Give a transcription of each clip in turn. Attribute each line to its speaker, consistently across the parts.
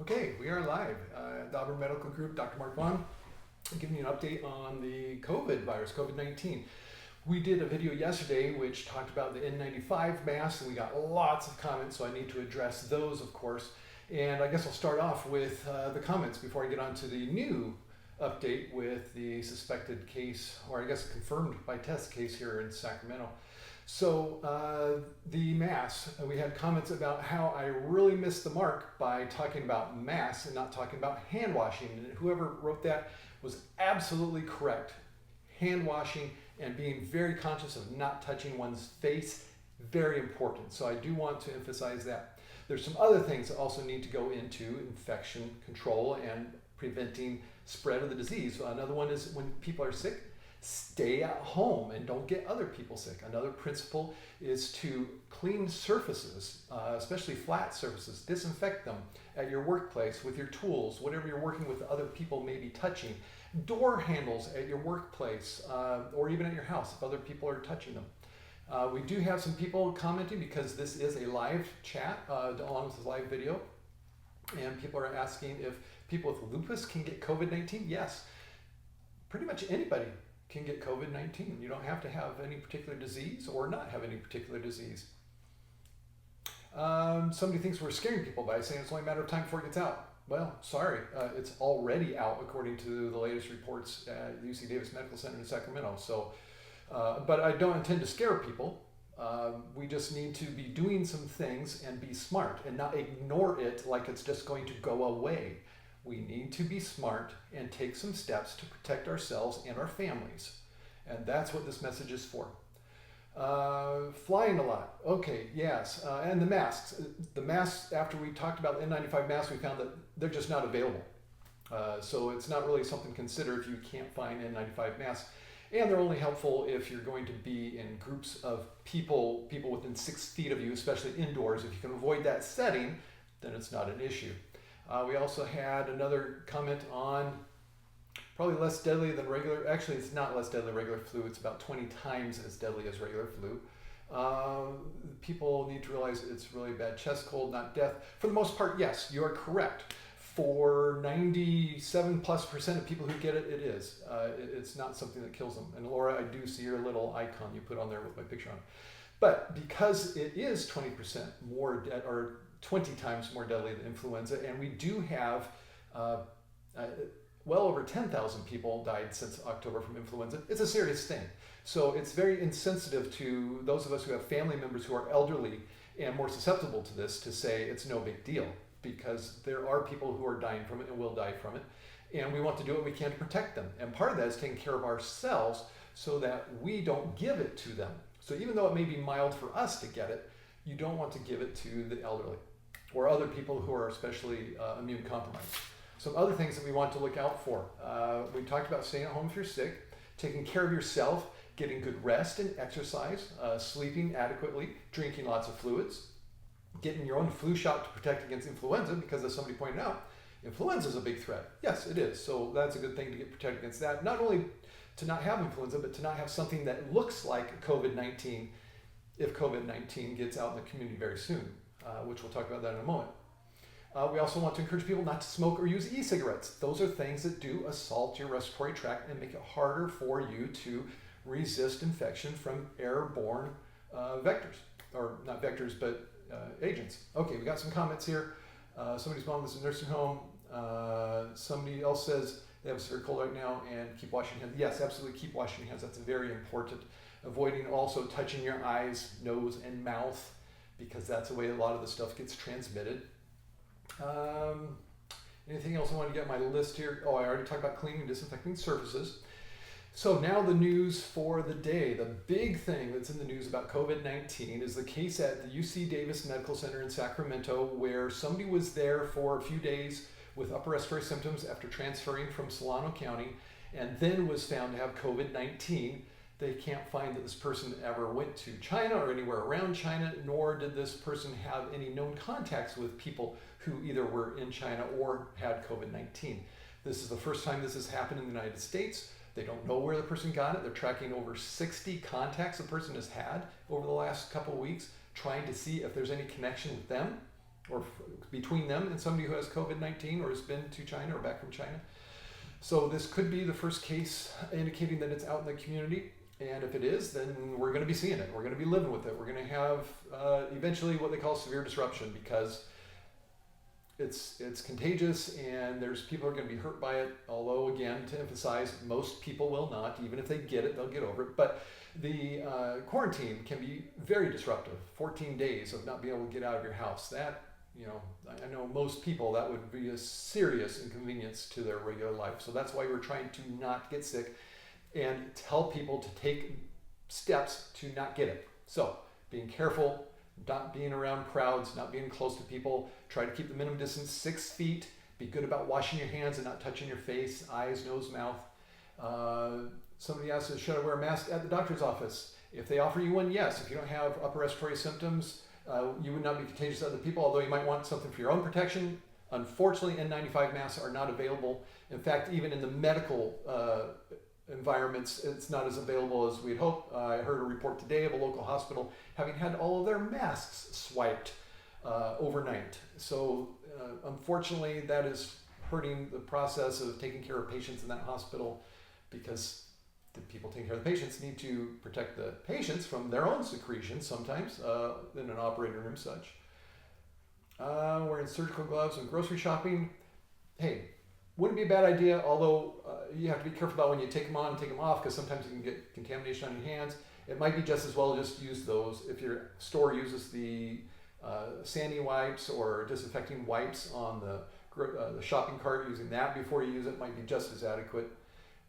Speaker 1: Okay, we are live. The Auburn Medical Group, Dr. Mark Vaughan, giving you an update on the COVID virus, COVID-19. We did a video yesterday which talked about the N95 mask, and we got lots of comments, so I need to address those, of course. And I guess I'll start off with the comments before I get on to the new update with the suspected case, or I guess confirmed by test case here in Sacramento. So the masks, we had comments about how I really missed the mark by talking about masks and not talking about hand washing. And whoever wrote that was absolutely correct. Hand washing and being very conscious of not touching one's face, very important. So I do want to emphasize that. There's some other things that also need to go into infection control and preventing spread of the disease. Another one is when people are sick, stay at home and don't get other people sick. Another principle is to clean surfaces, especially flat surfaces, disinfect them at your workplace with your tools, whatever you're working with other people may be touching. Door handles at your workplace or even at your house if other people are touching them. We do have some people commenting because this is a live chat along with this live video, and people are asking if people with lupus can get COVID-19. Yes, pretty much anybody can get COVID-19. You don't have to have any particular disease or not have any particular disease. Somebody thinks we're scaring people by saying it's only a matter of time before it gets out. Well, sorry, it's already out according to the latest reports at the UC Davis Medical Center in Sacramento. So, but I don't intend to scare people. We just need to be doing some things and be smart and not ignore it like it's just going to go away. We need to be smart and take some steps to protect ourselves and our families. And that's what this message is for. Flying a lot. Okay, yes. And the masks. The masks, after we talked about the N95 masks, we found that they're just not available. So it's not really something to consider if you can't find N95 masks. And they're only helpful if you're going to be in groups of people within 6 feet of you, especially indoors. If you can avoid that setting, then it's not an issue. We also had another comment on probably less deadly than regular. Actually, it's not less deadly than regular flu. It's about 20 times as deadly as regular flu. People need to realize it's really bad chest cold, not death. For the most part, yes, you are correct. For 97+% of people who get it, it is. It's not something that kills them. And Laura, I do see your little icon you put on there with my picture on it. But because it is 20% more or 20 times more deadly than influenza, and we do have well over 10,000 people died since October from influenza. It's a serious thing. So it's very insensitive to those of us who have family members who are elderly and more susceptible to this to say it's no big deal, because there are people who are dying from it and will die from it. And we want to do what we can to protect them. And part of that is taking care of ourselves so that we don't give it to them. So even though it may be mild for us to get it, you don't want to give it to the elderly or other people who are especially immune compromised. Some other things that we want to look out for. We talked about staying at home if you're sick, taking care of yourself, getting good rest and exercise, sleeping adequately, drinking lots of fluids, getting your own flu shot to protect against influenza, because as somebody pointed out, influenza is a big threat. Yes, it is. So that's a good thing to get protected against that. Not only to not have influenza, but to not have something that looks like COVID-19 if COVID-19 gets out in the community very soon, which we'll talk about that in a moment. We also want to encourage people not to smoke or use e-cigarettes. Those are things that do assault your respiratory tract and make it harder for you to resist infection from airborne vectors, or not vectors, but agents. Okay, we got some comments here. Somebody's mom is in a nursing home. Somebody else says they have a severe cold right now and keep washing hands. Yes, absolutely, keep washing hands. That's very important. Avoiding also touching your eyes, nose, and mouth, because that's the way a lot of the stuff gets transmitted. Anything else I want to get on my list here? Oh, I already talked about cleaning and disinfecting surfaces. So now the news for the day. The big thing that's in the news about COVID-19 is the case at the UC Davis Medical Center in Sacramento, where somebody was there for a few days with upper respiratory symptoms after transferring from Solano County, and then was found to have COVID-19. They can't find that this person ever went to China or anywhere around China, nor did this person have any known contacts with people who either were in China or had COVID-19. This is the first time this has happened in the United States. They don't know where the person got it. They're tracking over 60 contacts the person has had over the last couple of weeks, trying to see if there's any connection with them. between them and somebody who has COVID-19 or has been to China or back from China. So this could be the first case indicating that it's out in the community. And if it is, then we're going to be seeing it. We're going to be living with it. We're going to have eventually what they call severe disruption, because it's contagious and there's people who are going to be hurt by it. Although, again, to emphasize, most people will not. Even if they get it, they'll get over it. But the quarantine can be very disruptive. 14 days of not being able to get out of your house. That, I know most people, that would be a serious inconvenience to their regular life. So that's why we're trying to not get sick and tell people to take steps to not get it. So being careful, not being around crowds, not being close to people, try to keep the minimum distance 6 feet, be good about washing your hands and not touching your face, eyes, nose, mouth. Somebody asked, should I wear a mask at the doctor's office? If they offer you one, yes. If you don't have upper respiratory symptoms, you would not be contagious to other people, although you might want something for your own protection. Unfortunately, N95 masks are not available. In fact, even in the medical environments, it's not as available as we'd hope. I heard a report today of a local hospital having had all of their masks swiped overnight. So unfortunately, that is hurting the process of taking care of patients in that hospital, because the people taking care of the patients need to protect the patients from their own secretions sometimes in an operating room such. Wearing surgical gloves and grocery shopping. Hey, wouldn't be a bad idea, although you have to be careful about when you take them on and take them off, because sometimes you can get contamination on your hands. It might be just as well to just use those. If your store uses the sandy wipes or disinfecting wipes on the shopping cart, using that before you use it might be just as adequate.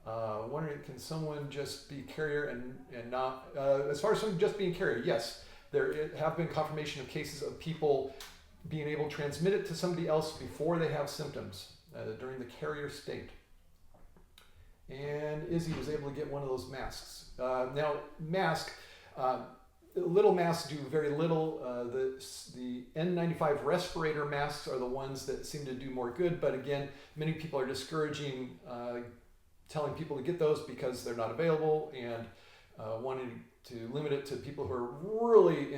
Speaker 1: Wondering, can someone just be carrier and not, as far as someone just being carrier, yes, there have been confirmation of cases of people being able to transmit it to somebody else before they have symptoms during the carrier state. And Izzy was able to get one of those masks. Now, little masks do very little. The N95 respirator masks are the ones that seem to do more good, but again, many people are discouraging telling people to get those because they're not available, and wanting to limit it to people who are really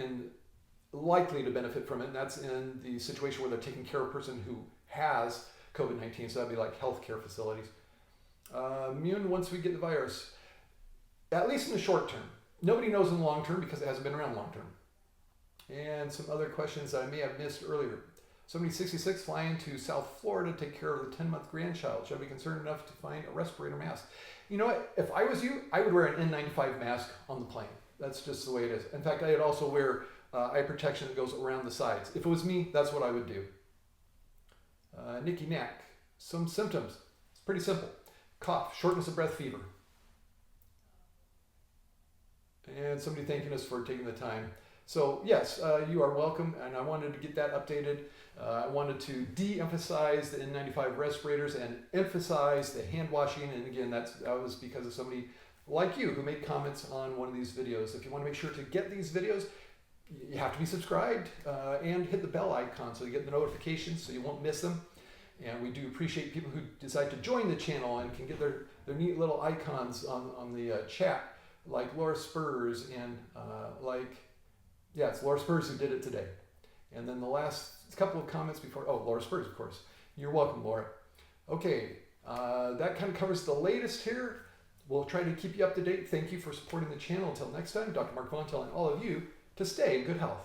Speaker 1: likely to benefit from it. And that's in the situation where they're taking care of a person who has COVID-19. So that'd be like healthcare facilities. Immune once we get the virus, at least in the short term. Nobody knows in the long term because it hasn't been around long term. And some other questions that I may have missed earlier. Somebody 66 flying to South Florida to take care of the 10-month grandchild. Should I be concerned enough to find a respirator mask? You know what? If I was you, I would wear an N95 mask on the plane. That's just the way it is. In fact, I would also wear eye protection that goes around the sides. If it was me, that's what I would do. Nikki Knack, some symptoms. It's pretty simple. Cough, shortness of breath, fever. And somebody thanking us for taking the time. So yes, you are welcome, and I wanted to get that updated. I wanted to de-emphasize the N95 respirators and emphasize the hand washing. And again, that was because of somebody like you who made comments on one of these videos. If you want to make sure to get these videos, you have to be subscribed and hit the bell icon so you get the notifications so you won't miss them. And we do appreciate people who decide to join the channel and can get their neat little icons on the chat, like Laura Spirz and it's Laura Spirz who did it today. And then the last couple of comments before, Laura Spirz, of course. You're welcome, Laura. Okay, that kind of covers the latest here. We'll try to keep you up to date. Thank you for supporting the channel. Until next time, Dr. Mark Vaughan telling all of you to stay in good health.